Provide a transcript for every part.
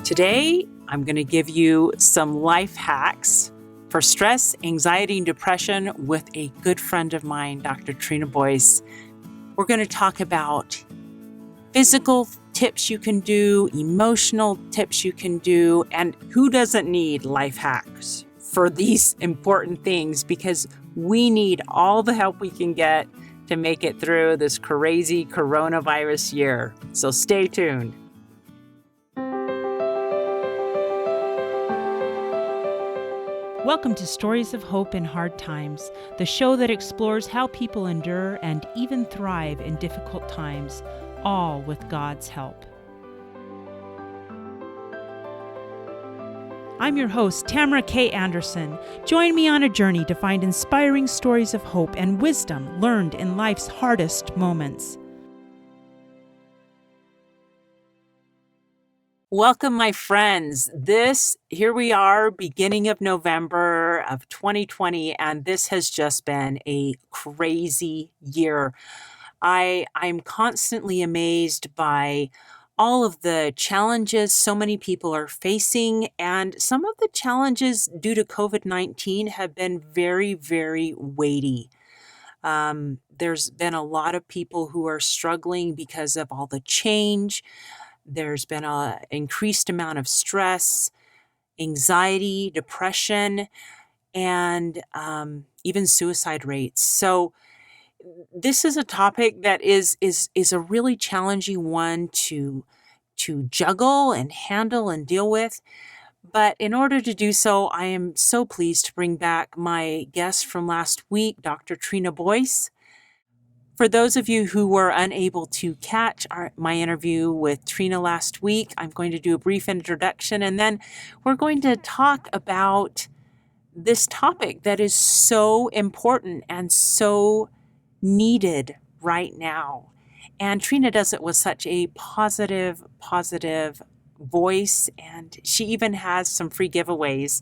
Today, I'm going to give you some life hacks for stress, anxiety, and depression with a good friend of mine, Dr. Trina Boice. We're going to talk about physical tips you can do, emotional tips you can do, and who doesn't need life hacks for these important things, because we need all the help we can get to make it through this crazy coronavirus year. So stay tuned. Welcome to Stories of Hope in Hard Times, the show that explores how people endure and even thrive in difficult times, all with God's help. I'm your host, Tamara K. Anderson. Join me on a journey to find inspiring stories of hope and wisdom learned in life's hardest moments. Welcome, my friends. Here we are, beginning of November of 2020, and this has just been a crazy year. I'm constantly amazed by all of the challenges so many people are facing, and some of the challenges due to COVID-19 have been very, very weighty. There's been a lot of people who are struggling because of all the change. There's been an increased amount of stress, anxiety, depression, and even suicide rates. So this is a topic that is a really challenging one to juggle and handle and deal with. But in order to do so, I am so pleased to bring back my guest from last week, Dr. Trina Boice. For those of you who were unable to catch my interview with Trina last week, I'm going to do a brief introduction, and then we're going to talk about this topic that is so important and so needed right now. And Trina does it with such a positive voice, and she even has some free giveaways.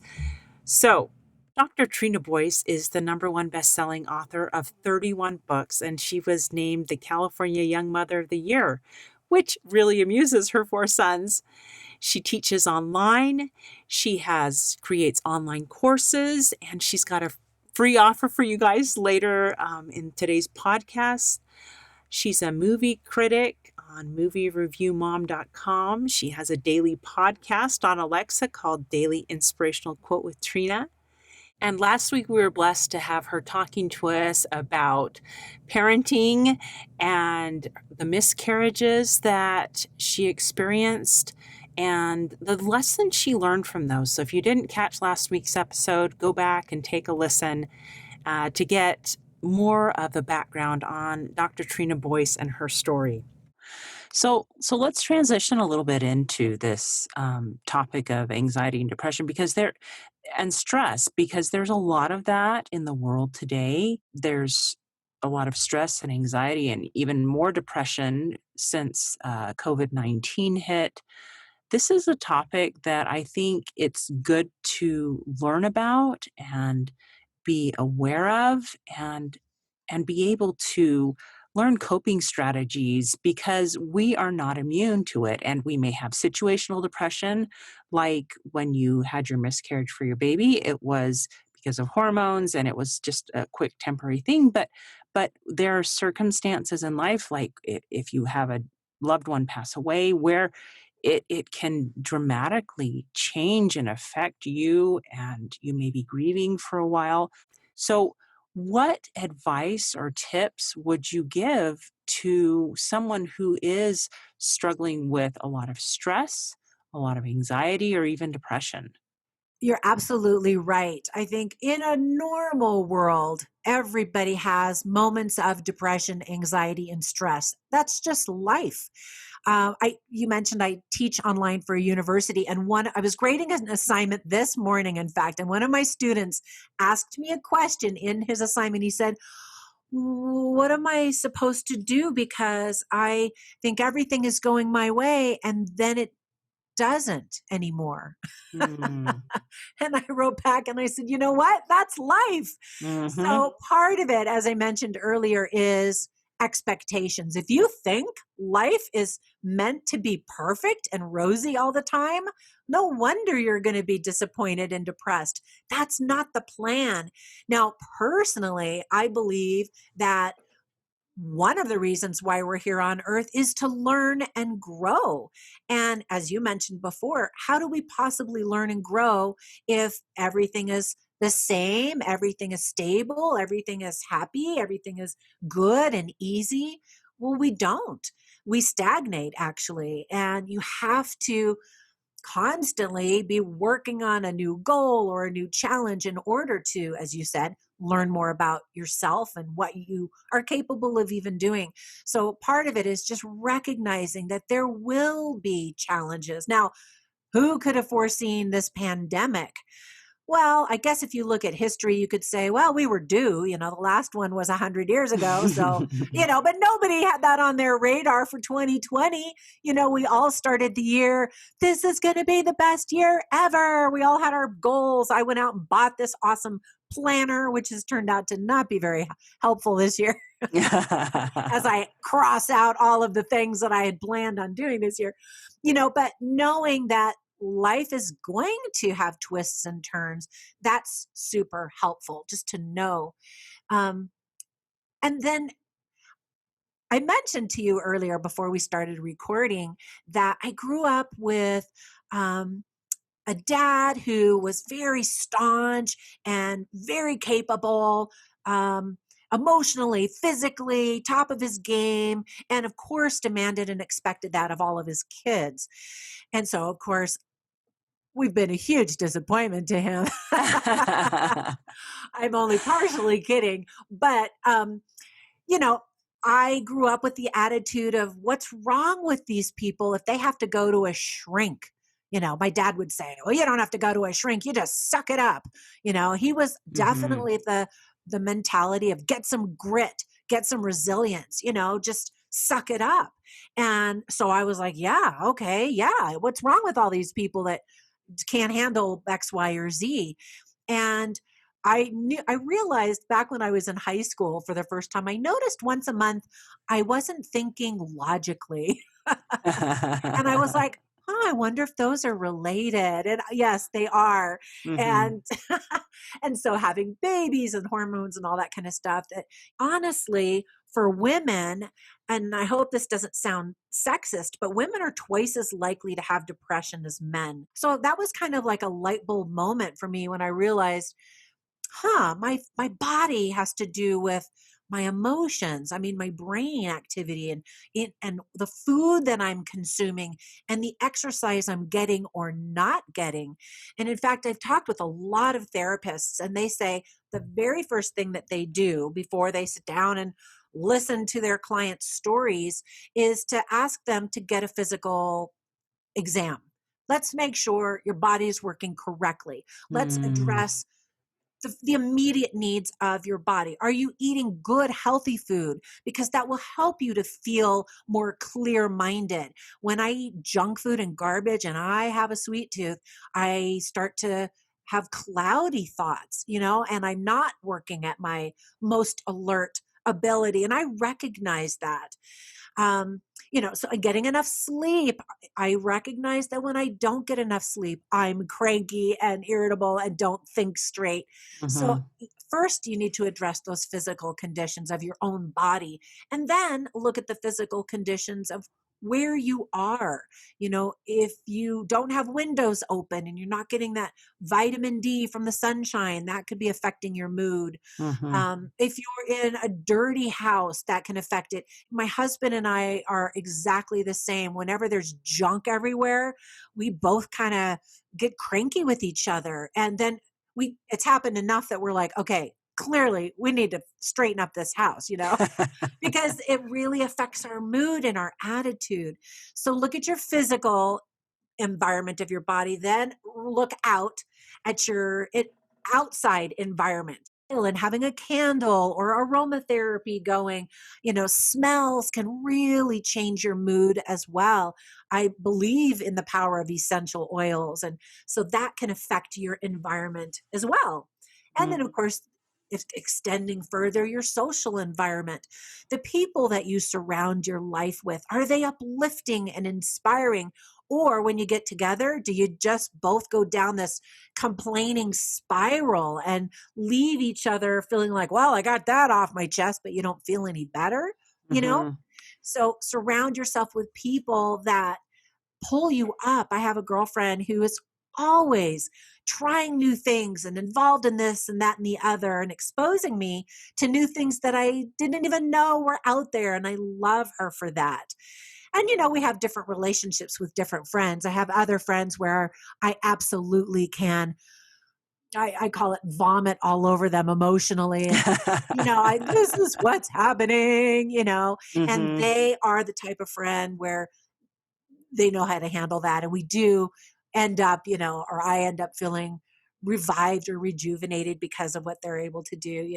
So, Dr. Trina Boice is the #1 best-selling author of 31 books, and she was named the California Young Mother of the Year, which really amuses her 4 sons. She teaches online, she creates online courses, and she's got a free offer for you guys later in today's podcast. She's a movie critic on moviereviewmom.com. She has a daily podcast on Alexa called Daily Inspirational Quote with Trina. And last week, we were blessed to have her talking to us about parenting and the miscarriages that she experienced and the lessons she learned from those. So if you didn't catch last week's episode, go back and take a listen to get more of the background on Dr. Trina Boice and her story. So let's transition a little bit into this topic of anxiety and depression and stress, because there's a lot of that in the world today. There's a lot of stress and anxiety and even more depression since COVID-19 hit. This is a topic that I think it's good to learn about and be aware of and be able to learn coping strategies, because we are not immune to it. And we may have situational depression, like when you had your miscarriage for your baby. It was because of hormones and it was just a quick temporary thing. But there are circumstances in life, like if you have a loved one pass away, where it can dramatically change and affect you, and you may be grieving for a while. So what advice or tips would you give to someone who is struggling with a lot of stress, a lot of anxiety, or even depression? You're absolutely right. I think in a normal world, everybody has moments of depression, anxiety, and stress. That's just life. You mentioned I teach online for a university, and I was grading an assignment this morning, in fact, and one of my students asked me a question in his assignment. He said, "What am I supposed to do? Because I think everything is going my way, and then it doesn't anymore." Mm. And I wrote back and I said, you know what? That's life. Mm-hmm. So part of it, as I mentioned earlier, is expectations. If you think life is meant to be perfect and rosy all the time, no wonder you're going to be disappointed and depressed. That's not the plan. Now, personally, I believe that one of the reasons why we're here on earth is to learn and grow. And as you mentioned before, how do we possibly learn and grow if everything is the same, everything is stable, everything is happy, everything is good and easy? Well, we don't. We stagnate, actually. And you have to constantly be working on a new goal or a new challenge in order to, as you said, learn more about yourself and what you are capable of even doing. So part of it is just recognizing that there will be challenges. Now, who could have foreseen this pandemic? Well, I guess if you look at history, you could say, well, we were due. The last one was 100 years ago. So, but nobody had that on their radar for 2020. We all started the year, this is going to be the best year ever. We all had our goals. I went out and bought this awesome planner, which has turned out to not be very helpful this year as I cross out all of the things that I had planned on doing this year. But knowing that life is going to have twists and turns, that's super helpful just to know. And then I mentioned to you earlier before we started recording that I grew up with a dad who was very staunch and very capable, emotionally, physically, top of his game, and of course demanded and expected that of all of his kids. And so, of course, we've been a huge disappointment to him. I'm only partially kidding. But, I grew up with the attitude of what's wrong with these people if they have to go to a shrink? My dad would say, well, you don't have to go to a shrink. You just suck it up. He was definitely the mentality of get some grit, get some resilience, just suck it up. And so I was like, yeah, okay. Yeah. What's wrong with all these people that can't handle X, Y, or Z? And I realized back when I was in high school for the first time, I noticed once a month, I wasn't thinking logically. And I was like, I wonder if those are related. And yes, they are. And and so having babies and hormones and all that kind of stuff, that honestly, for women, and I hope this doesn't sound sexist, but women are twice as likely to have depression as men. So that was kind of like a light bulb moment for me when I realized, my body has to do with my emotions. I mean, my brain activity and the food that I'm consuming and the exercise I'm getting or not getting. And in fact, I've talked with a lot of therapists, and they say the very first thing that they do before they sit down and listen to their clients' stories is to ask them to get a physical exam. Let's make sure your body is working correctly. Let's address the immediate needs of your body. Are you eating good, healthy food? Because that will help you to feel more clear-minded. When I eat junk food and garbage and I have a sweet tooth, I start to have cloudy thoughts, and I'm not working at my most alert ability. And I recognize that. So getting enough sleep, I recognize that when I don't get enough sleep, I'm cranky and irritable and don't think straight. So first you need to address those physical conditions of your own body, and then look at the physical conditions of where you are. If you don't have windows open and you're not getting that vitamin D from the sunshine, that could be affecting your mood. If you're in a dirty house, that can affect it. My husband and I are exactly the same. Whenever there's junk everywhere, we both kind of get cranky with each other. And then it's happened enough that we're like, okay, clearly we need to straighten up this house, because it really affects our mood and our attitude. So look at your physical environment of your body, then look out at your outside environment. And having a candle or aromatherapy going, smells can really change your mood as well. I believe in the power of essential oils. And so that can affect your environment as well. And then, of course, it's extending further your social environment. The people that you surround your life with, are they uplifting and inspiring? Or when you get together, do you just both go down this complaining spiral and leave each other feeling like, well, I got that off my chest, but you don't feel any better, you know? Mm-hmm. So surround yourself with people that pull you up. I have a girlfriend who is always trying new things and involved in this and that and the other and exposing me to new things that I didn't even know were out there. And I love her for that. And, we have different relationships with different friends. I have other friends where I absolutely can, I call it vomit all over them emotionally. And, this is what's happening, and Mm-hmm. they are the type of friend where they know how to handle that. And we do end up, or I end up feeling revived or rejuvenated because of what they're able to do.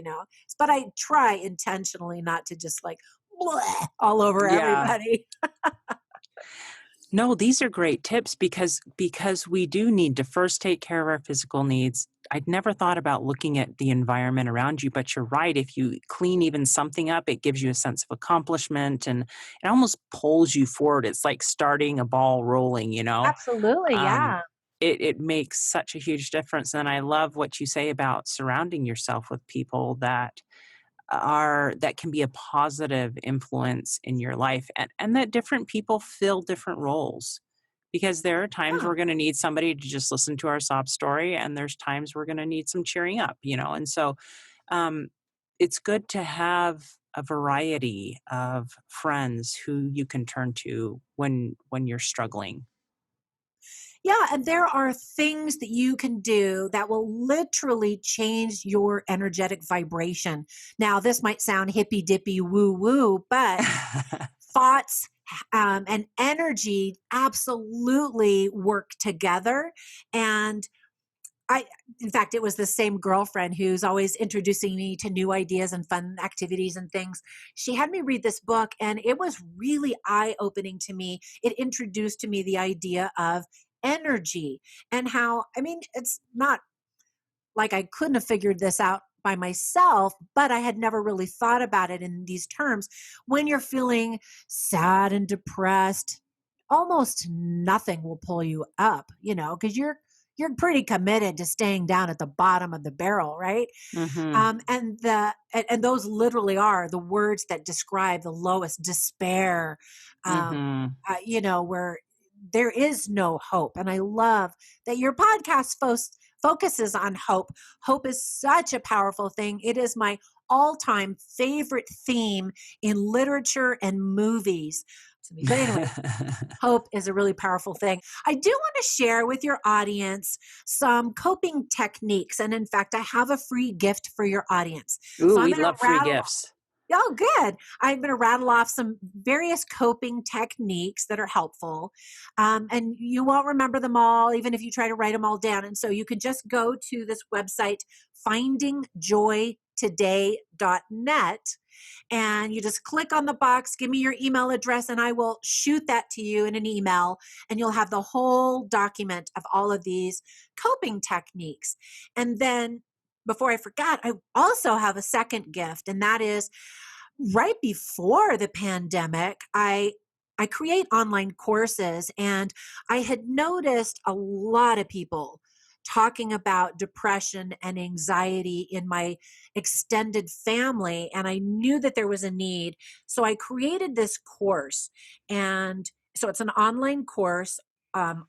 But I try intentionally not to just like bleh, all over Yeah. everybody. No, these are great tips because we do need to first take care of our physical needs. I'd never thought about looking at the environment around you, but you're right. If you clean even something up, it gives you a sense of accomplishment and it almost pulls you forward. It's like starting a ball rolling, Absolutely. Um, Yeah. it makes such a huge difference. And I love what you say about surrounding yourself with people that can be a positive influence in your life, and that different people fill different roles, because there are times Yeah. we're going to need somebody to just listen to our sob story, and there's times we're going to need some cheering up, and so um, it's good to have a variety of friends who you can turn to when you're struggling. Yeah, and there are things that you can do that will literally change your energetic vibration. Now, this might sound hippy dippy woo woo, but thoughts and energy absolutely work together. And in fact, it was the same girlfriend who's always introducing me to new ideas and fun activities and things. She had me read this book, and it was really eye opening to me. It introduced to me the idea of energy and how, it's not like I couldn't have figured this out by myself, but I had never really thought about it in these terms. When you're feeling sad and depressed, almost nothing will pull you up, because you're pretty committed to staying down at the bottom of the barrel, right? Mm-hmm. And those literally are the words that describe the lowest despair, Mm-hmm. where there is no hope. And I love that your podcast focuses on hope. Hope is such a powerful thing. It is my all-time favorite theme in literature and movies. But anyway, hope is a really powerful thing. I do want to share with your audience some coping techniques. And in fact, I have a free gift for your audience. Ooh, So I'm we going to love free rattle. gifts. Oh, good. I'm going to rattle off some various coping techniques that are helpful. And you won't remember them all, even if you try to write them all down. And so you can just go to this website, findingjoytoday.net, and you just click on the box, give me your email address, and I will shoot that to you in an email. And you'll have the whole document of all of these coping techniques. And then before I forgot, I also have a second gift, and that is right before the pandemic, I create online courses, and I had noticed a lot of people talking about depression and anxiety in my extended family, and I knew that there was a need. So I created this course, and so it's an online course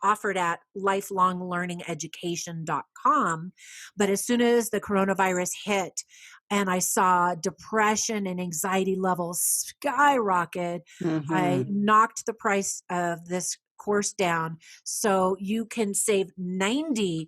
offered at lifelonglearningeducation.com. But as soon as the coronavirus hit, and I saw depression and anxiety levels skyrocket, I Mm-hmm. knocked the price of this course down so you can save 90%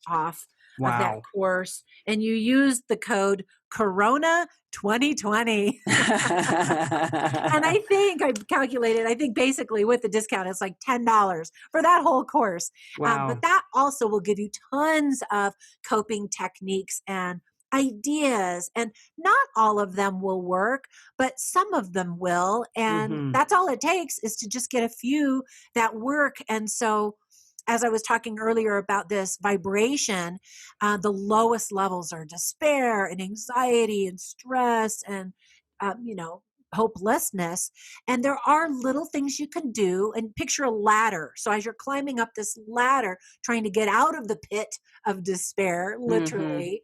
off of that Wow. course, and you use the code Corona 2020. And I think I calculated, I think basically with the discount, it's like $10 for that whole course. But Wow. that also will give you tons of coping techniques and ideas. And not all of them will work, but some of them will. And Mm-hmm. that's all it takes, is to just get a few that work. And so as I was talking earlier about this vibration, the lowest levels are despair and anxiety and stress and, hopelessness. And there are little things you can do, and picture a ladder. So as you're climbing up this ladder, trying to get out of the pit of despair, Mm-hmm. literally,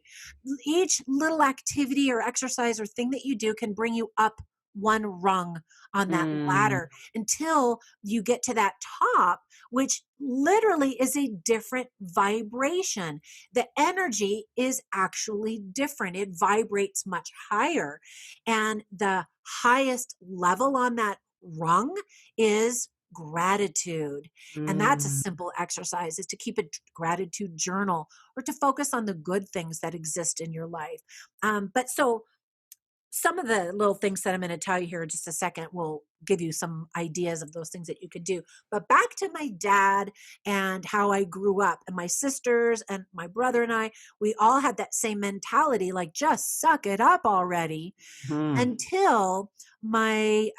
each little activity or exercise or thing that you do can bring you up one rung on that Mm. ladder until you get to that top, which literally is a different vibration. The energy is actually different. It vibrates much higher. And the highest level on that rung is gratitude. And that's a Mm. simple exercise, is to keep a gratitude journal or to focus on the good things that exist in your life. But so some of the little things that I'm going to tell you here in just a second will give you some ideas of those things that you could do. But back to my dad and how I grew up, and my sisters and my brother and I, we all had that same mentality, like, just suck it up already, Mm. until my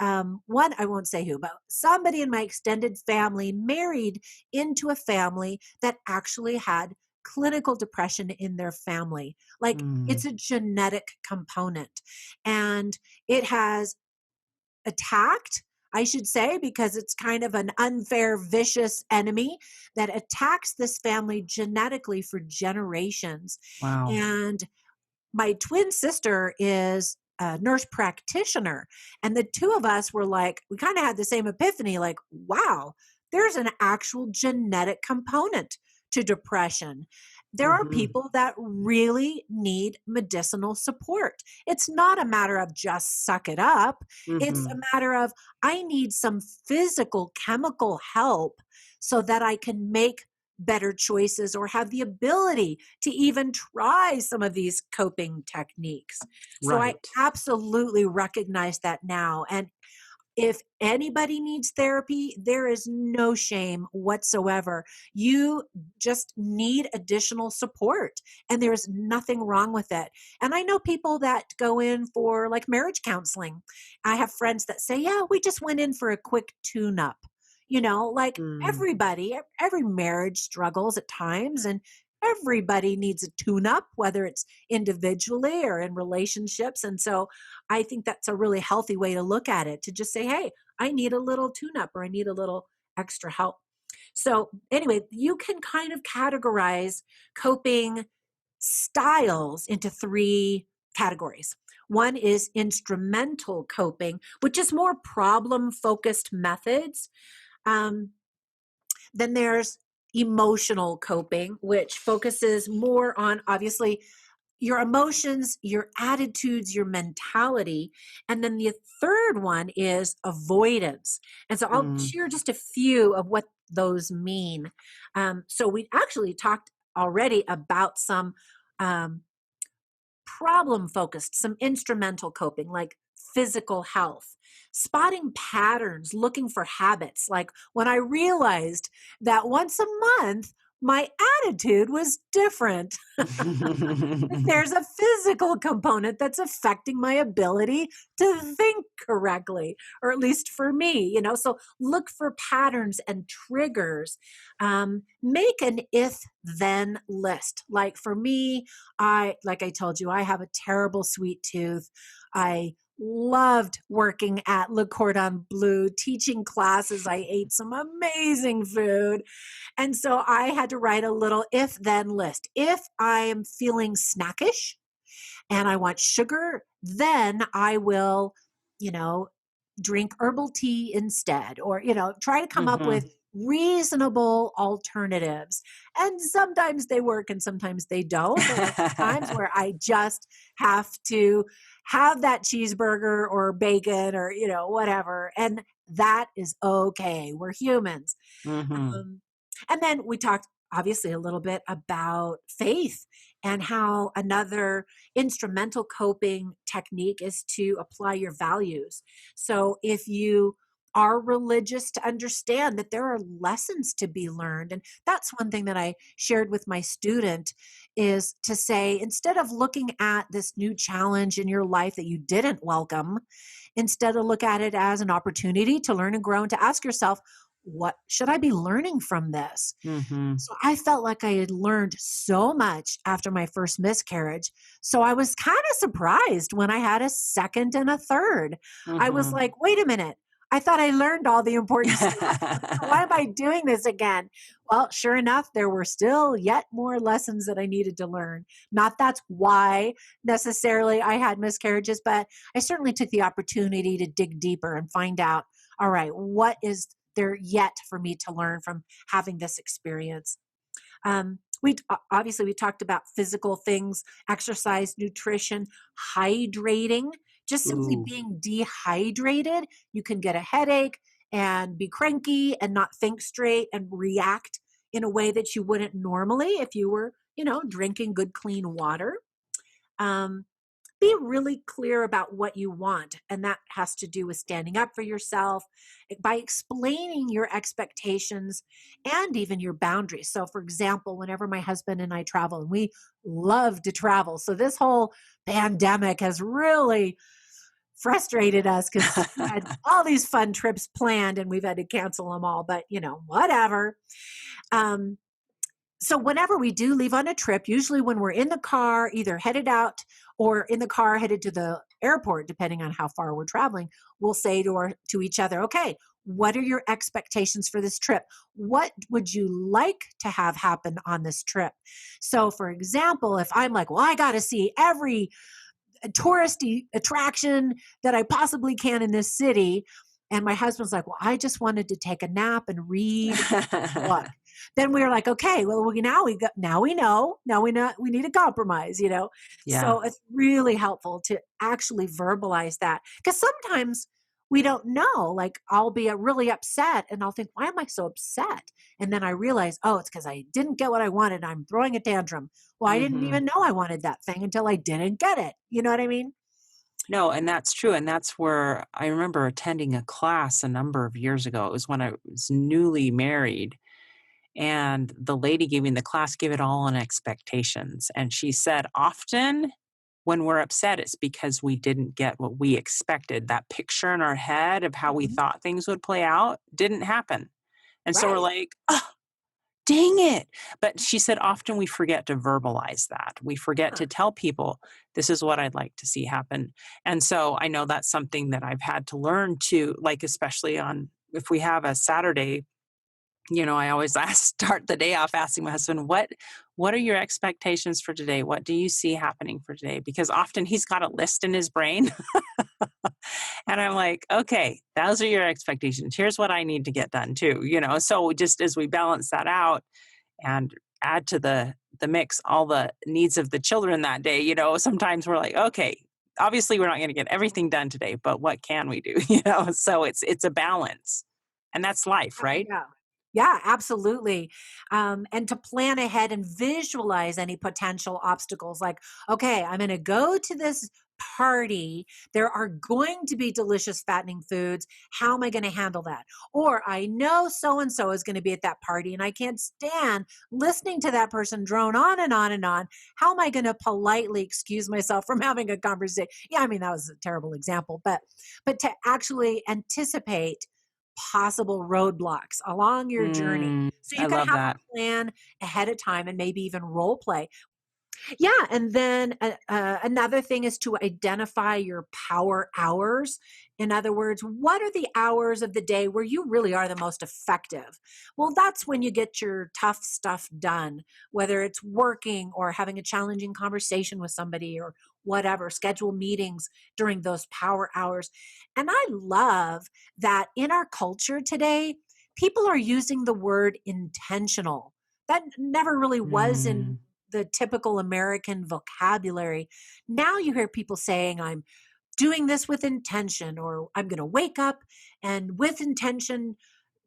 one, I won't say who, but somebody in my extended family married into a family that actually had clinical depression in their family. Like, Mm. it's a genetic component, and it has attacked, I should say, because it's kind of an unfair, vicious enemy that attacks this family genetically for generations. Wow. And my twin sister is a nurse practitioner. And the two of us were like, we kind of had the same epiphany, like, wow, there's an actual genetic component to depression. There are Mm-hmm. people that really need medicinal support. It's not a matter of just suck it up. It's Mm-hmm. a matter of, I need some physical, chemical help so that I can make better choices or have the ability to even try some of these coping techniques. So I Right. absolutely recognize that now. And if anybody needs therapy, there is no shame whatsoever. You just need additional support, and there's nothing wrong with it. And I know people that go in for like marriage counseling. I have friends that say, yeah, we just went in for a quick tune up. Like Mm. everybody, every marriage struggles at times, and everybody needs a tune up, whether it's individually or in relationships. And so I think that's a really healthy way to look at it, to just say, hey, I need a little tune up, or I need a little extra help. So, anyway, you can kind of categorize coping styles into three categories. One is instrumental coping, which is more problem focused methods. Um, then there's emotional coping, which focuses more on, obviously, your emotions, your attitudes, your mentality. And then the third one is avoidance. And so I'll Mm. share just a few of what those mean. So we actually talked already about some um, problem focused, some instrumental coping, like physical health, spotting patterns, looking for habits. Like when I realized that once a month, my attitude was different. There's a physical component that's affecting my ability to think correctly, or at least for me. So look for patterns and triggers. Make an if then list. Like for me, like I told you, I have a terrible sweet tooth. I loved working at Le Cordon Bleu, teaching classes. I ate some amazing food. And so I had to write a little if then list. If I am feeling snackish and I want sugar, then I will, you know, drink herbal tea instead, or, try to come up with Mm-hmm. reasonable alternatives. And sometimes they work and sometimes they don't. There are times where I just have to have that cheeseburger or bacon or, whatever. And that is okay. We're humans. Mm-hmm. Um, and then we talked obviously a little bit about faith, and how another instrumental coping technique is to apply your values. So if you are religious, to understand that there are lessons to be learned. And that's one thing that I shared with my student, is to say, instead of looking at this new challenge in your life that you didn't welcome, instead of look at it as an opportunity to learn and grow, and to ask yourself, what should I be learning from this? Mm-hmm. So I felt like I had learned so much after my first miscarriage. So I was kind of surprised when I had a second and a third. I was Mm-hmm. like, wait a minute. I thought I learned all the important stuff. Why am I doing this again? Well, sure enough, there were still yet more lessons that I needed to learn. Not that's why necessarily I had miscarriages, but I certainly took the opportunity to dig deeper and find out, all right, what is there yet for me to learn from having this experience? We obviously we talked about physical things, exercise, nutrition, hydrating. Just simply Ooh. being dehydrated, you can get a headache and be cranky and not think straight and react in a way that you wouldn't normally if you were, drinking good clean water. Um, be really clear about what you want. And that has to do with standing up for yourself by explaining your expectations and even your boundaries. So, for example, whenever my husband and I travel, and we love to travel. So, this whole pandemic has really frustrated us because we had all these fun trips planned and we've had to cancel them all, but whatever. Um, so whenever we do leave on a trip, usually when we're in the car, either headed out or in the car headed to the airport, depending on how far we're traveling, we'll say to each other, okay, what are your expectations for this trip? What would you like to have happen on this trip? So for example, if I'm like, well, I got to see every touristy attraction that I possibly can in this city, and my husband's like, well, I just wanted to take a nap and read a book. Then we were like, okay, well, now we know, we need a compromise. Yeah. So it's really helpful to actually verbalize that because sometimes we don't know. Like I'll be really upset, and I'll think, why am I so upset? And then I realize, oh, it's because I didn't get what I wanted. I'm throwing a tantrum. Well, I didn't Mm-hmm. even know I wanted that thing until I didn't get it. You know what I mean? No, and that's true. And that's where I remember attending a class a number of years ago. It was when I was newly married. And the lady giving the class gave it all on expectations. And she said, often when we're upset, it's because we didn't get what we expected. That picture in our head of how we Mhm. thought things would play out didn't happen. And so we're Right. like, oh, dang it. But she said, often we forget to verbalize that. We forget Huh. to tell people, this is what I'd like to see happen. And so I know that's something that I've had to learn to, like, especially on if we have a Saturday, I always start the day off asking my husband, what are your expectations for today? What do you see happening for today? Because often he's got a list in his brain. And I'm like, okay, those are your expectations. Here's what I need to get done too. So just as we balance that out and add to the mix all the needs of the children that day, sometimes we're like, okay, obviously we're not going to get everything done today, but what can we do? So it's a balance. And that's life, right? Yeah. Yeah, absolutely. And to plan ahead and visualize any potential obstacles like, okay, I'm going to go to this party. There are going to be delicious, fattening foods. How am I going to handle that? Or I know so and so is going to be at that party and I can't stand listening to that person drone on and on and on. How am I going to politely excuse myself from having a conversation? Yeah, I mean, that was a terrible example, but to actually anticipate possible roadblocks along your journey. So I you can love have that. a plan ahead of time and maybe even role play. Yeah, and then another thing is to identify your power hours. In other words, what are the hours of the day where you really are the most effective? Well, that's when you get your tough stuff done, whether it's working or having a challenging conversation with somebody or whatever, schedule meetings during those power hours. And I love that in our culture today, people are using the word intentional. That never really was in Mm, the typical American vocabulary. Now you hear people saying, I'm doing this with intention, or I'm going to wake up and with intention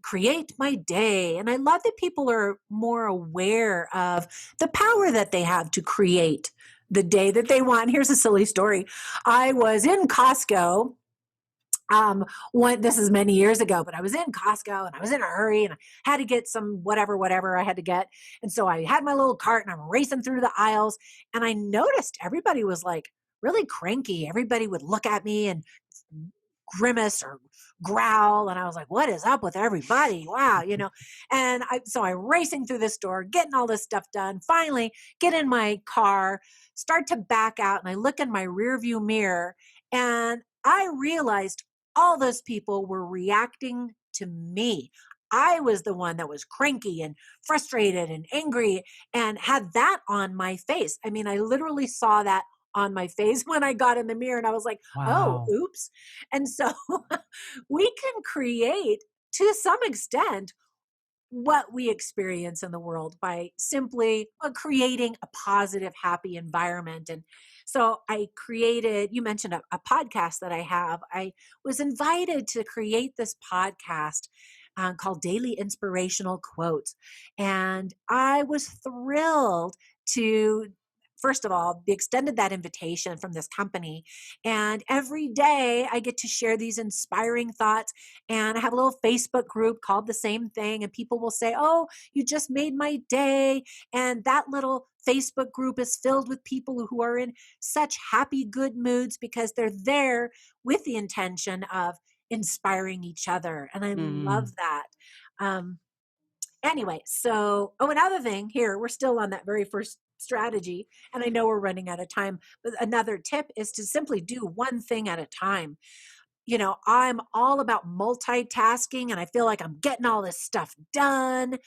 create my day. And I love that people are more aware of the power that they have to create the day that they want. Here's a silly story. I was in Costco when this is many years ago, but I was in Costco and I was in a hurry and I had to get some whatever I had to get. And so I had my little cart and I'm racing through the aisles and I noticed everybody was like really cranky. Everybody would look at me and grimace or growl. And I was like, what is up with everybody? Wow. And so I'm racing through the store, getting all this stuff done, finally get in my car, start to back out. And I look in my rear view mirror and I realized all those people were reacting to me. I was the one that was cranky and frustrated and angry and had that on my face. I mean, I literally saw that on my face when I got in the mirror and I was like, oh, Wow. oops. And so we can create to some extent what we experience in the world by simply creating a positive, happy environment. And so I created, you mentioned a podcast that I have. I was invited to create this podcast called Daily Inspirational Quotes. And I was thrilled to, first of all, be extended that invitation from this company. And every day I get to share these inspiring thoughts. And I have a little Facebook group called the same thing. And people will say, oh, you just made my day. And that little Facebook group is filled with people who are in such happy, good moods because they're there with the intention of inspiring each other. And I love that. Anyway, so, another thing here, we're still on that very first strategy, and I know we're running out of time, but another tip is to simply do one thing at a time. I'm all about multitasking and I feel like I'm getting all this stuff done.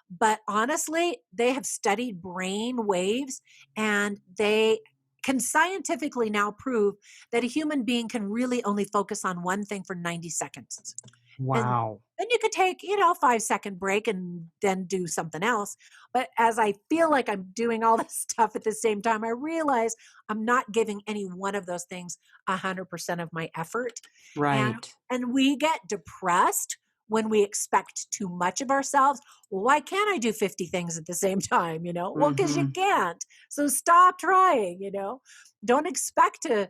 But honestly, they have studied brain waves and they can scientifically now prove that a human being can really only focus on one thing for 90 seconds. And Wow. then you could take, 5-second break and then do something else. But as I feel like I'm doing all this stuff at the same time, I realize I'm not giving any one of those things 100% of my effort. Right. And we get depressed when we expect too much of ourselves. Well, why can't I do 50 things at the same time? Well, because you can't. So stop trying, Don't expect to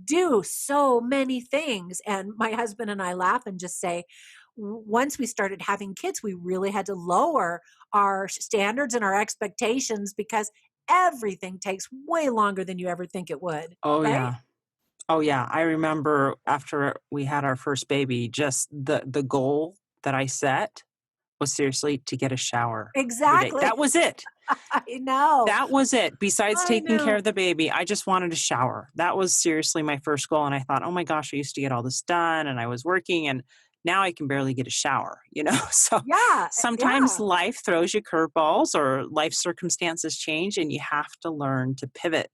do so many things. And my husband and I laugh and just say, once we started having kids, we really had to lower our standards and our expectations because everything takes way longer than you ever think it would. Oh, right? yeah. Oh, yeah. I remember after we had our first baby, just the goal that I set was seriously to get a shower every day. Exactly. That was it. I know. That was it. Besides I taking care know. of the baby, I just wanted a shower. That was seriously my first goal. And I thought, oh my gosh, I used to get all this done and I was working and now I can barely get a shower, So Yeah. sometimes Yeah. life throws you curveballs or life circumstances change and you have to learn to pivot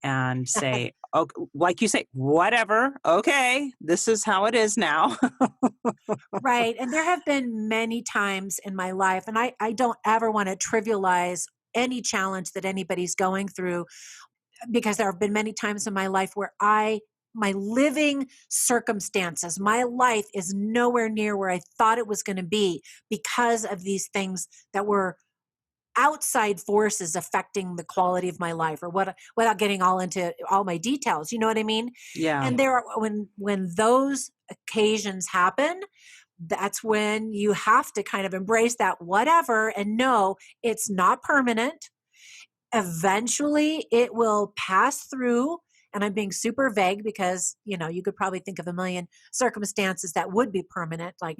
and say, oh, like you say, whatever. Okay, this is how it is now. Right. And there have been many times in my life, and I don't ever want to trivialize any challenge that anybody's going through, because there have been many times in my life where my living circumstances, my life is nowhere near where I thought it was going to be because of these things that were outside forces affecting the quality of my life, or what, without getting all into all my details. You know what I mean? Yeah. And there are, when those occasions happen, that's when you have to kind of embrace that whatever and know it's not permanent. Eventually it will pass through. And I'm being super vague because, you could probably think of a million circumstances that would be permanent, like,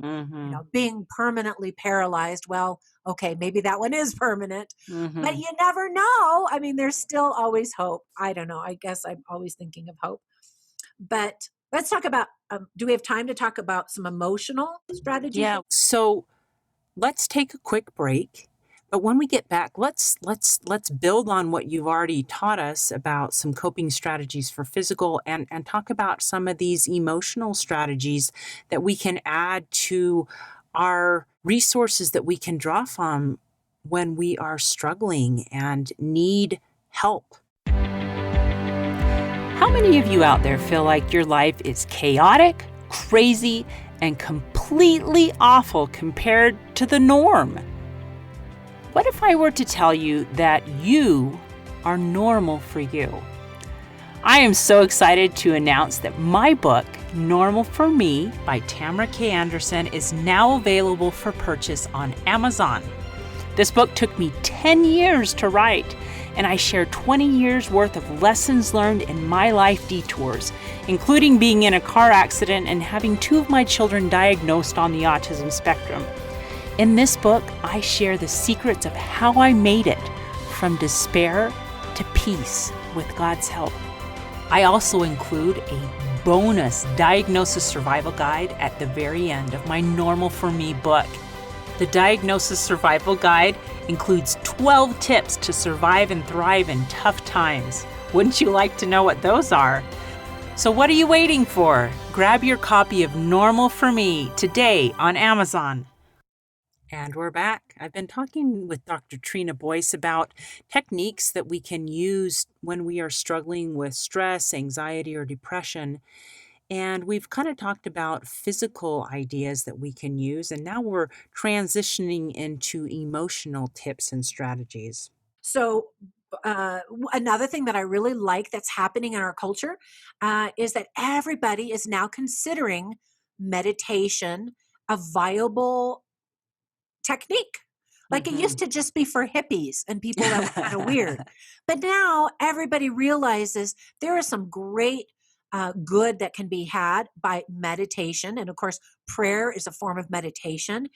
being permanently paralyzed. Well, okay, maybe that one is permanent, but you never know. I mean, there's still always hope. I don't know. I guess I'm always thinking of hope. But let's talk about, do we have time to talk about some emotional strategies? Yeah. So let's take a quick break. But when we get back, let's build on what you've already taught us about some coping strategies for physical and talk about some of these emotional strategies that we can add to our resources that we can draw from when we are struggling and need help. How many of you out there feel like your life is chaotic, crazy, and completely awful compared to the norm? What if I were to tell you that you are normal for you? I am so excited to announce that my book, Normal for Me by Tamara K. Anderson, is now available for purchase on Amazon. This book took me 10 years to write, and I share 20 years worth of lessons learned in my life detours, including being in a car accident and having 2 of my children diagnosed on the autism spectrum. In this book, I share the secrets of how I made it from despair to peace with God's help. I also include a bonus diagnosis survival guide at the very end of my Normal for Me book. The Diagnosis Survival Guide includes 12 tips to survive and thrive in tough times. Wouldn't you like to know what those are? So what are you waiting for? Grab your copy of Normal for Me today on Amazon. And we're back. I've been talking with Dr. Trina Boice about techniques that we can use when we are struggling with stress, anxiety, or depression. And we've kind of talked about physical ideas that we can use. And now we're transitioning into emotional tips and strategies. So, another thing that I really like that's happening in our culture is that everybody is now considering meditation a viable technique. Like it used to just be for hippies and people that were kind of weird. But now everybody realizes there is some great good that can be had by meditation. And of course, prayer is a form of meditation.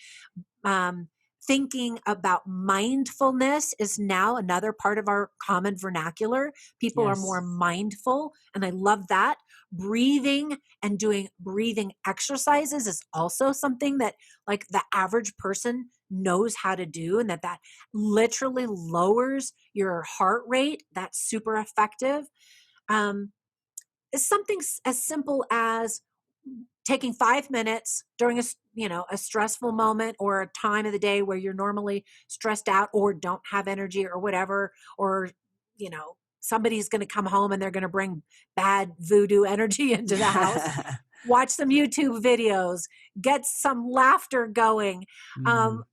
Um, Thinking about mindfulness is now another part of our common vernacular. People are more Yes. mindful, and I love that. Breathing and doing breathing exercises is also something that like the average person knows how to do, and that literally lowers your heart rate. That's super effective. Um, it's something as simple as taking 5 minutes during a stressful moment or a time of the day where you're normally stressed out or don't have energy or whatever, or somebody's going to come home and they're going to bring bad voodoo energy into the house. Watch some YouTube videos, get some laughter going. Mm.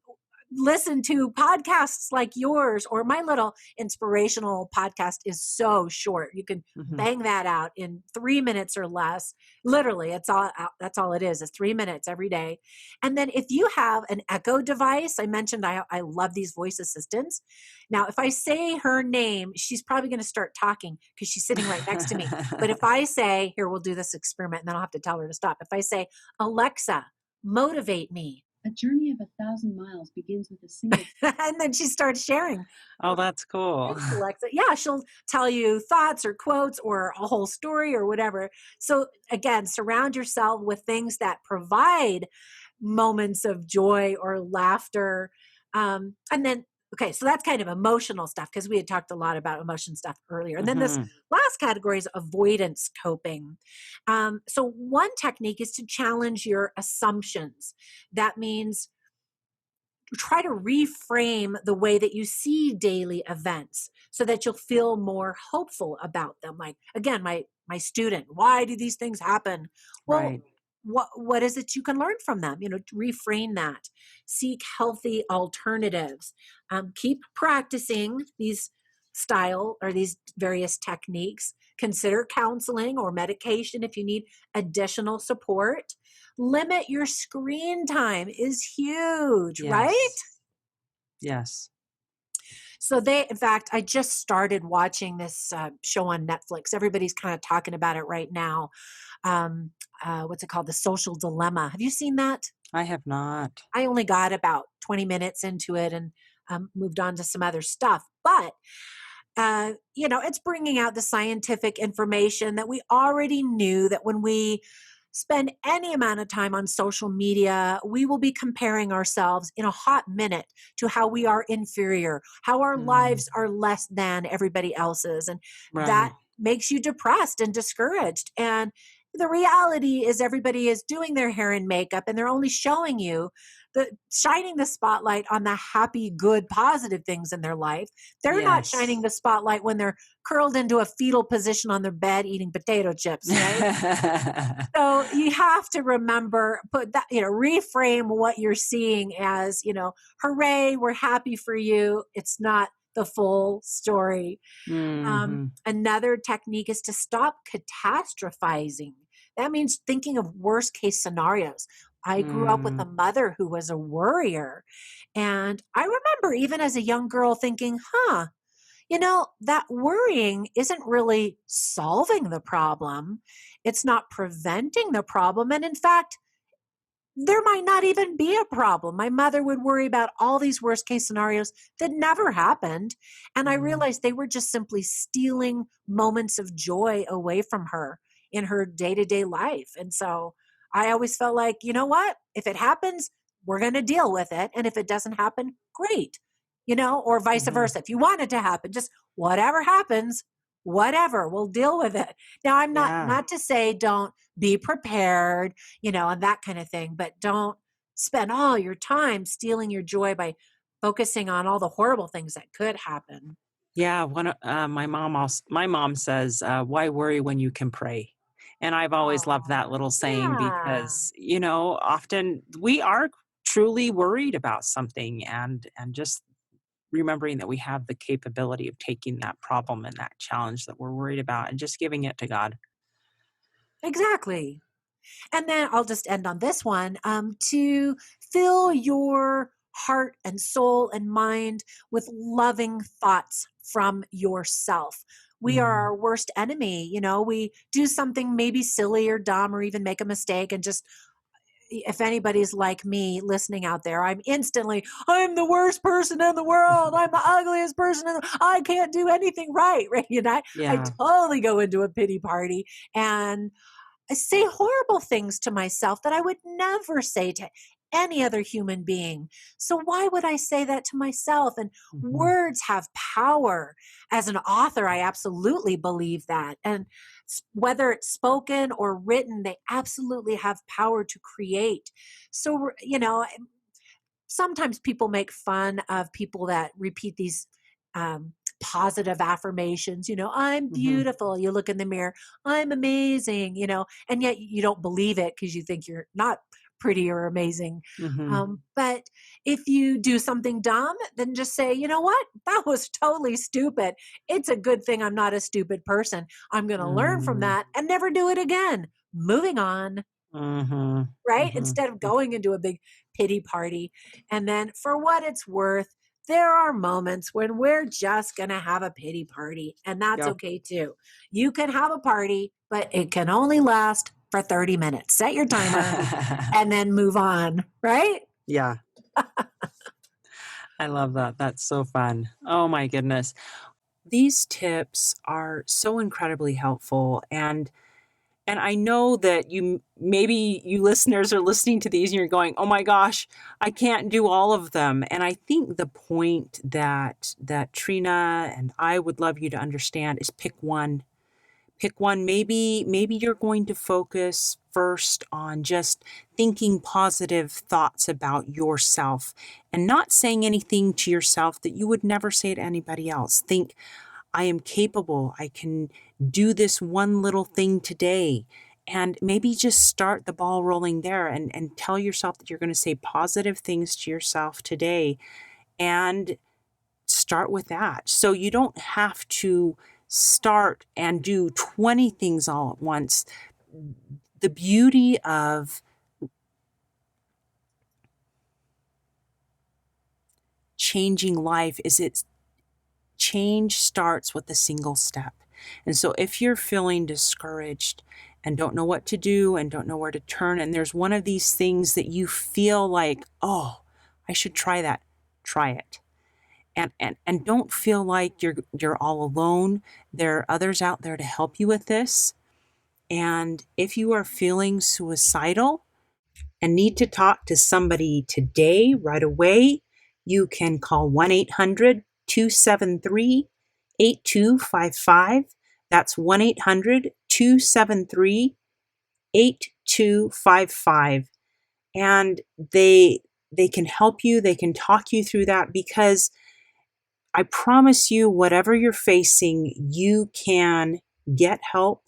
Listen to podcasts like yours, or my little inspirational podcast is so short. You can bang that out in 3 minutes or less. Literally, that's all it is 3 minutes every day. And then if you have an Echo device, I mentioned I love these voice assistants. Now, if I say her name, she's probably going to start talking because she's sitting right next to me. But if I say, here, we'll do this experiment, and then I'll have to tell her to stop. If I say, Alexa, motivate me. A journey of 1,000 miles begins with a single. And then she starts sharing. Oh, that's cool. Thanks, Alexa. Yeah, she'll tell you thoughts or quotes or a whole story or whatever. So again, surround yourself with things that provide moments of joy or laughter. And then, okay, so that's kind of emotional stuff because we had talked a lot about emotion stuff earlier. And then this last category is avoidance coping. So one technique is to challenge your assumptions. That means try to reframe the way that you see daily events so that you'll feel more hopeful about them. Like, again, my student, why do these things happen? Well, Right. what is it you can learn from them? Reframe that. Seek healthy alternatives. Keep practicing these style or these various techniques. Consider counseling or medication if you need additional support. Limit your screen time is huge, right? Yes. So in fact, I just started watching this show on Netflix. Everybody's kind of talking about it right now. What's it called? The Social Dilemma. Have you seen that? I have not. I only got about 20 minutes into it and moved on to some other stuff. But it's bringing out the scientific information that we already knew, that when we spend any amount of time on social media, we will be comparing ourselves in a hot minute to how we are inferior, how our lives are less than everybody else's. And that makes you depressed and discouraged. And the reality is everybody is doing their hair and makeup, and they're only showing you shining the spotlight on the happy, good, positive things in their life. They're not shining the spotlight when they're curled into a fetal position on their bed eating potato chips, right? So you have to remember, reframe what you're seeing as, hooray, we're happy for you. It's not the full story. Another technique is to stop catastrophizing. That means thinking of worst case scenarios. I grew up with a mother who was a worrier. And I remember even as a young girl thinking, that worrying isn't really solving the problem. It's not preventing the problem. And in fact, there might not even be a problem. My mother would worry about all these worst case scenarios that never happened. And I realized they were just simply stealing moments of joy away from her in her day to day life. And so I always felt like, you know what? If it happens, we're going to deal with it. And if it doesn't happen, great, or vice versa. If you want it to happen, just whatever happens, whatever, we'll deal with it. Now, I'm not to say don't be prepared, and that kind of thing, but don't spend all your time stealing your joy by focusing on all the horrible things that could happen. Yeah, my mom says, "Why worry when you can pray?" And I've always loved that little saying Yeah, because often we are truly worried about something, and just remembering that we have the capability of taking that problem and that challenge that we're worried about and just giving it to God. exactly. And then I'll just end on this one, to fill your heart and soul and mind with loving thoughts from yourself. We are Mm. our worst enemy. We do something maybe silly or dumb or even make a mistake, and just, if anybody's like me listening out there, I'm the worst person in the world. I'm the ugliest person. I can't do anything right. Right. I Yeah. totally go into a pity party, and I say horrible things to myself that I would never say to any other human being. So why would I say that to myself? And Mhm. words have power. As an author, I absolutely believe that. And whether it's spoken or written, they absolutely have power to create. So, sometimes people make fun of people that repeat these positive affirmations. I'm Mhm. beautiful. You look in the mirror, I'm amazing, and yet you don't believe it because you think you're not pretty or amazing. Mhm. But if you do something dumb, then just say, you know what? That was totally stupid. It's a good thing I'm not a stupid person. I'm going to learn from Mm. that and never do it again. Moving on, Mhm. right? Mhm. Instead of going into a big pity party. And then for what it's worth, there are moments when we're just going to have a pity party, and that's Yep. okay too. You can have a party, but it can only last for 30 minutes. Set your timer and then move on, right? Yeah. I love that. That's so fun. Oh my goodness. These tips are so incredibly helpful, and I know that maybe you listeners are listening to these and you're going, "Oh my gosh, I can't do all of them." And I think the point that Trina and I would love you to understand is pick one. Pick one. Maybe you're going to focus first on just thinking positive thoughts about yourself and not saying anything to yourself that you would never say to anybody else. Think, I am capable. I can do this one little thing today. And maybe just start the ball rolling there, and tell yourself that you're going to say positive things to yourself today, and start with that. So you don't have to start and do 20 things all at once. The beauty of changing life is change starts with a single step. And so if you're feeling discouraged and don't know what to do and don't know where to turn, and there's one of these things that you feel like, oh, I should try that, try it. And don't feel like you're all alone. There are others out there to help you with this. And if you are feeling suicidal and need to talk to somebody today, right away, you can call 1-800-273-8255. That's 1-800-273-8255. And they can help you, they can talk you through that, because I promise you, whatever you're facing, you can get help.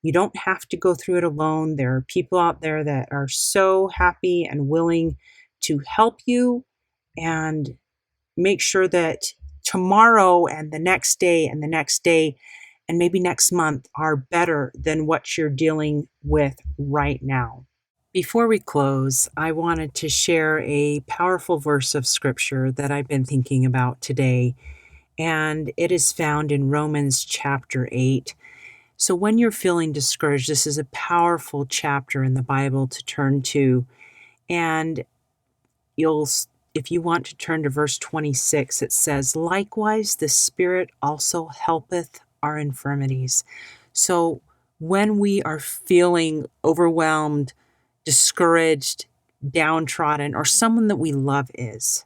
You don't have to go through it alone. There are people out there that are so happy and willing to help you, and make sure that tomorrow and the next day and the next day and maybe next month are better than what you're dealing with right now. Before we close, I wanted to share a powerful verse of scripture that I've been thinking about today. and it is found in Romans chapter 8. So when you're feeling discouraged, this is a powerful chapter in the Bible to turn to. And if you want to turn to verse 26, it says, "Likewise, the Spirit also helpeth our infirmities." So when we are feeling overwhelmed, discouraged, downtrodden, or someone that we love is,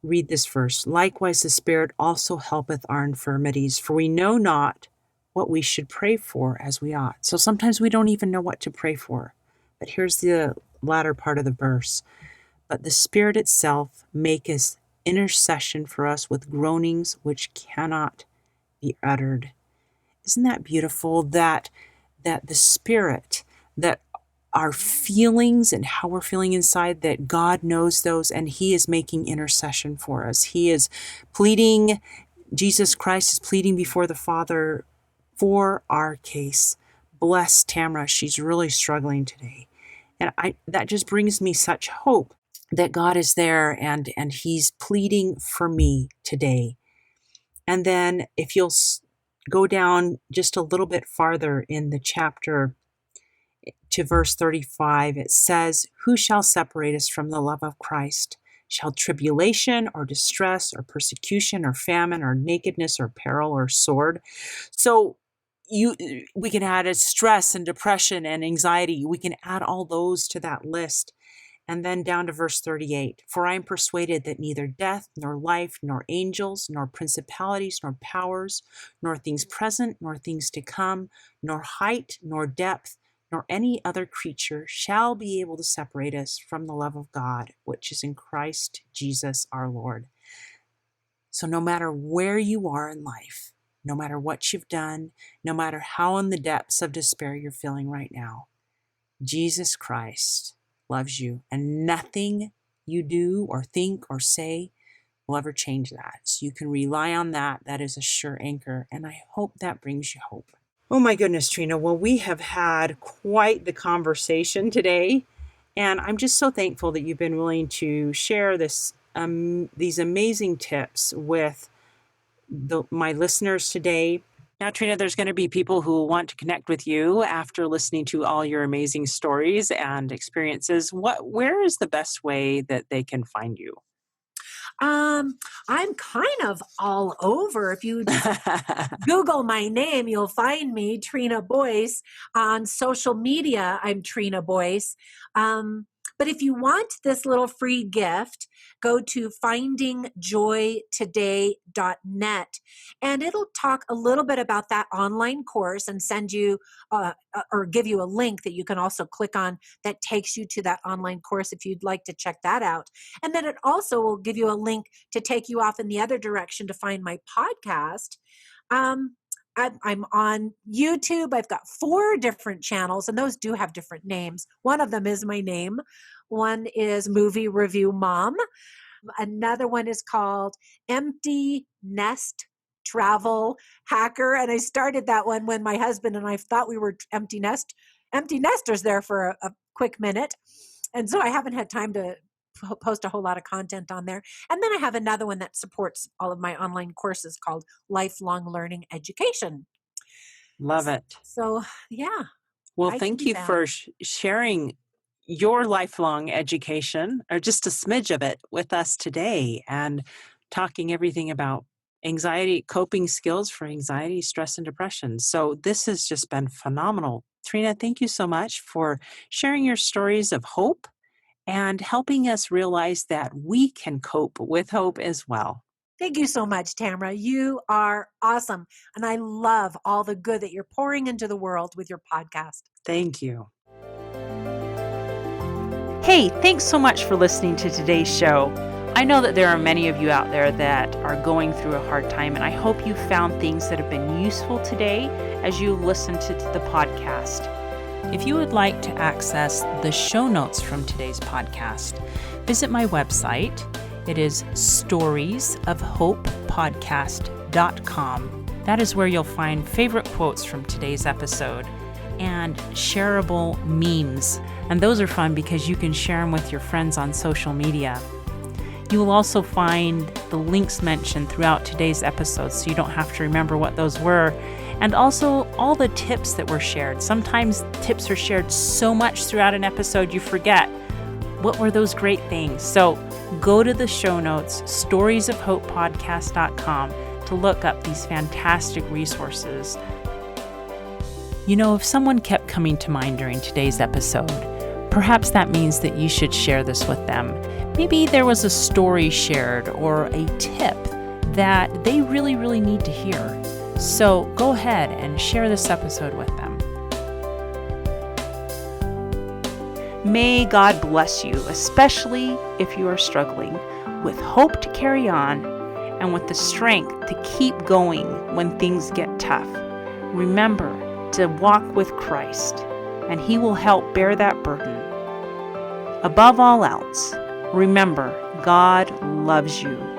read this verse. "Likewise, the Spirit also helpeth our infirmities, for we know not what we should pray for as we ought." So sometimes we don't even know what to pray for. But here's the latter part of the verse. "But the Spirit itself maketh intercession for us with groanings which cannot be uttered." Isn't that beautiful that the Spirit, that our feelings and how we're feeling inside, that God knows those and He is making intercession for us. He is pleading, Jesus Christ is pleading before the Father for our case. Bless Tamara. She's really struggling today. And that just brings me such hope that God is there and He's pleading for me today. And then if you'll go down just a little bit farther in the chapter to verse 35, it says, "Who shall separate us from the love of Christ? Shall tribulation or distress or persecution or famine or nakedness or peril or sword?" So we can add stress and depression and anxiety. We can add all those to that list. And then down to verse 38, "For I am persuaded that neither death, nor life, nor angels, nor principalities, nor powers, nor things present, nor things to come, nor height, nor depth, nor any other creature shall be able to separate us from the love of God, which is in Christ Jesus our Lord." So no matter where you are in life, no matter what you've done, no matter how in the depths of despair you're feeling right now, Jesus Christ loves you, and nothing you do or think or say will ever change that. So you can rely on that. That is a sure anchor, and I hope that brings you hope. Oh my goodness, Trina. Well, we have had quite the conversation today, and I'm just so thankful that you've been willing to share these amazing tips with my listeners today. Now, Trina, there's going to be people who want to connect with you after listening to all your amazing stories and experiences. Where is the best way that they can find you? I'm kind of all over. If you just Google my name, you'll find me, Trina Boice. On social media, I'm Trina Boice. But if you want this little free gift, go to findingjoytoday.net, and it'll talk a little bit about that online course and send you or give you a link that you can also click on that takes you to that online course if you'd like to check that out. And then it also will give you a link to take you off in the other direction to find my podcast. I'm on YouTube. I've got 4 different channels, and those do have different names. One of them is my name. One is Movie Review Mom. Another one is called Empty Nest Travel Hacker. And I started that one when my husband and I thought we were empty nesters there for a quick minute. And so I haven't had time to post a whole lot of content on there. And then I have another one that supports all of my online courses called Lifelong Learning Education. Love it. So, yeah. Well, thank you for sharing your lifelong education, or just a smidge of it, with us today, and talking everything about anxiety, coping skills for anxiety, stress, and depression. So this has just been phenomenal. Trina, thank you so much for sharing your stories of hope and helping us realize that we can cope with hope as well. Thank you so much, Tamara. You are awesome. And I love all the good that you're pouring into the world with your podcast. Thank you. Hey, thanks so much for listening to today's show. I know that there are many of you out there that are going through a hard time, and I hope you found things that have been useful today as you listen to the podcast. If you would like to access the show notes from today's podcast, visit my website. It is storiesofhopepodcast.com. That is where you'll find favorite quotes from today's episode and shareable memes. And those are fun because you can share them with your friends on social media. You will also find the links mentioned throughout today's episode so you don't have to remember what those were. And also all the tips that were shared. Sometimes tips are shared so much throughout an episode you forget. What were those great things? So go to the show notes, storiesofhopepodcast.com, to look up these fantastic resources. You know, if someone kept coming to mind during today's episode, perhaps that means that you should share this with them. Maybe there was a story shared or a tip that they really, really need to hear. So go ahead and share this episode with them. May God bless you, especially if you are struggling, with hope to carry on and with the strength to keep going when things get tough. Remember to walk with Christ, and He will help bear that burden. Above all else, remember, God loves you.